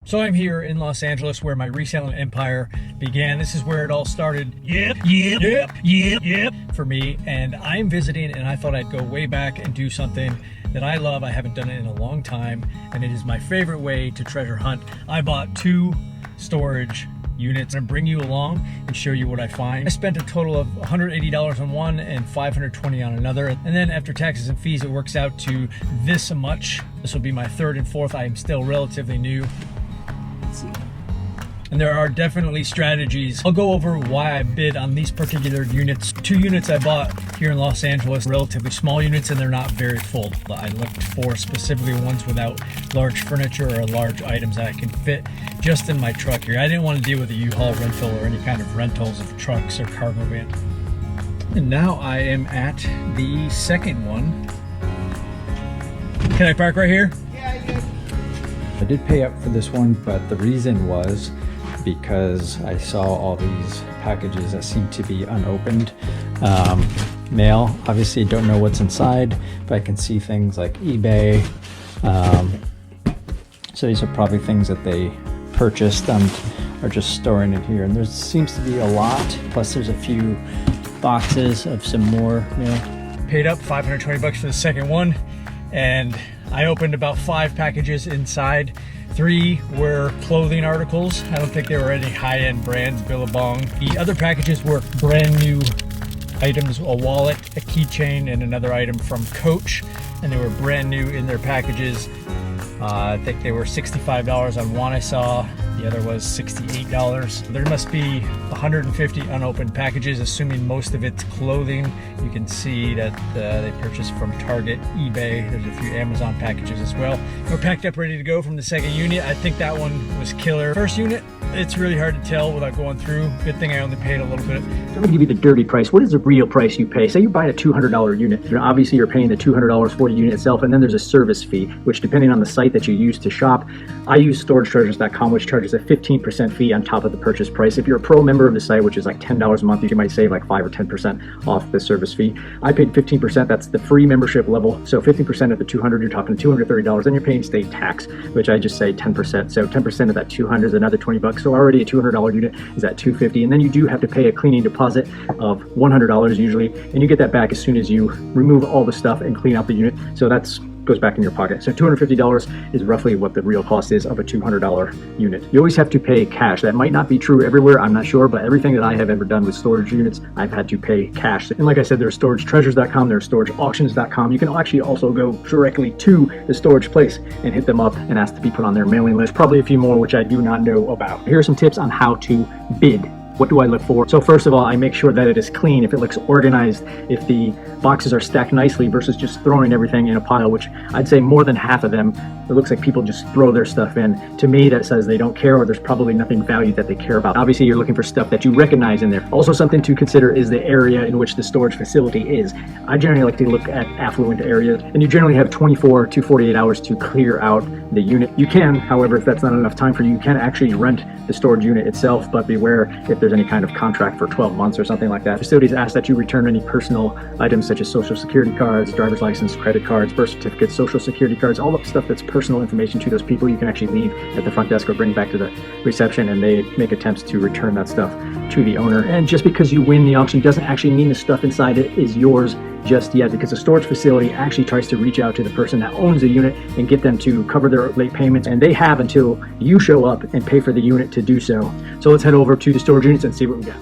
So I'm here in Los Angeles where my reselling empire began. This is where it all started. Yep. For me. And I'm visiting, and I thought I'd go way back and do something that I love. I haven't done it in a long time, and it is my favorite way to treasure hunt. I bought 2 storage units and bring you along and show you what I find. I spent a total of $180 on one and $520 on another. And then after taxes and fees, it works out to this much. This will be my 3rd and 4th. I am still relatively new. And there are definitely strategies. I'll go over why I bid on these particular units. 2 units I bought here in Los Angeles, relatively small units, and they're not very full. I looked for specifically ones without large furniture or large items that I can fit just in my truck here. I didn't want to deal with a U-Haul rental or any kind of rentals of trucks or cargo van. And now I am at the second one. Can I park right here? I did pay up for this one, but the reason was because I saw all these packages that seem to be unopened. Mail, obviously don't know what's inside, but I can see things like eBay. So these are probably things that they purchased and are just storing in here. And there seems to be a lot, plus there's a few boxes of some more mail. Paid up $520 for the second one, and I opened about 5 packages inside. 3 were clothing articles. I don't think they were any high-end brands, Billabong. The other packages were brand new items, a wallet, a keychain, and another item from Coach. And they were brand new in their packages. I think they were $65 on one I saw. The other was $68. There must be 150 unopened packages, assuming most of it's clothing. You can see that they purchased from Target, eBay. There's a few Amazon packages as well. We're packed up, ready to go from the second unit. I think that one was killer. First unit, it's really hard to tell without going through. Good thing I only paid a little bit. I'm gonna give you the dirty price. What is the real price you pay? Say you're buying a $200 unit. Obviously you're paying the $200 for the unit itself, and then there's a service fee, which depending on the site that you use to shop, I use storagetreasures.com, which charges a 15% fee on top of the purchase price. If you're a pro member of the site, which is like $10 a month, you might save like 5 or 10% off the service fee. I paid 15%. That's the free membership level. So 15% of the 200, you're talking $230. Then you're paying state tax, which I just say 10%. So 10% of that 200 is another $20. So already a $200 unit is at $250. And then you do have to pay a cleaning deposit of $100 usually, and you get that back as soon as you remove all the stuff and clean out the unit. So that's goes back in your pocket. So $250 is roughly what the real cost is of a $200 unit. You always have to pay cash. That might not be true everywhere, I'm not sure, but everything that I have ever done with storage units, I've had to pay cash. And like I said, there's storagetreasures.com, there's storageauctions.com. You can actually also go directly to the storage place and hit them up and ask to be put on their mailing list. Probably a few more which I do not know about. Here are some tips on how to bid. What do I look for? So first of all, I make sure that it is clean, if it looks organized, if the boxes are stacked nicely versus just throwing everything in a pile, which I'd say more than half of them, it looks like people just throw their stuff in. To me, that says they don't care, or there's probably nothing valued that they care about. Obviously, you're looking for stuff that you recognize in there. Also, something to consider is the area in which the storage facility is. I generally like to look at affluent areas, and you generally have 24 to 48 hours to clear out the unit. You can, however, if that's not enough time for you, you can actually rent the storage unit itself, but beware if there's any kind of contract for 12 months or something like that. Facilities ask that you return any personal items such as social security cards, driver's license, credit cards, birth certificates, social security cards, all the stuff that's personal information to those people. You can actually leave at the front desk or bring back to the reception, and they make attempts to return that stuff to the owner. And just because you win the auction doesn't actually mean the stuff inside it is yours just yet, because the storage facility actually tries to reach out to the person that owns the unit and get them to cover their late payments, and they have until you show up and pay for the unit to do so. So let's head over to the storage units and see what we got.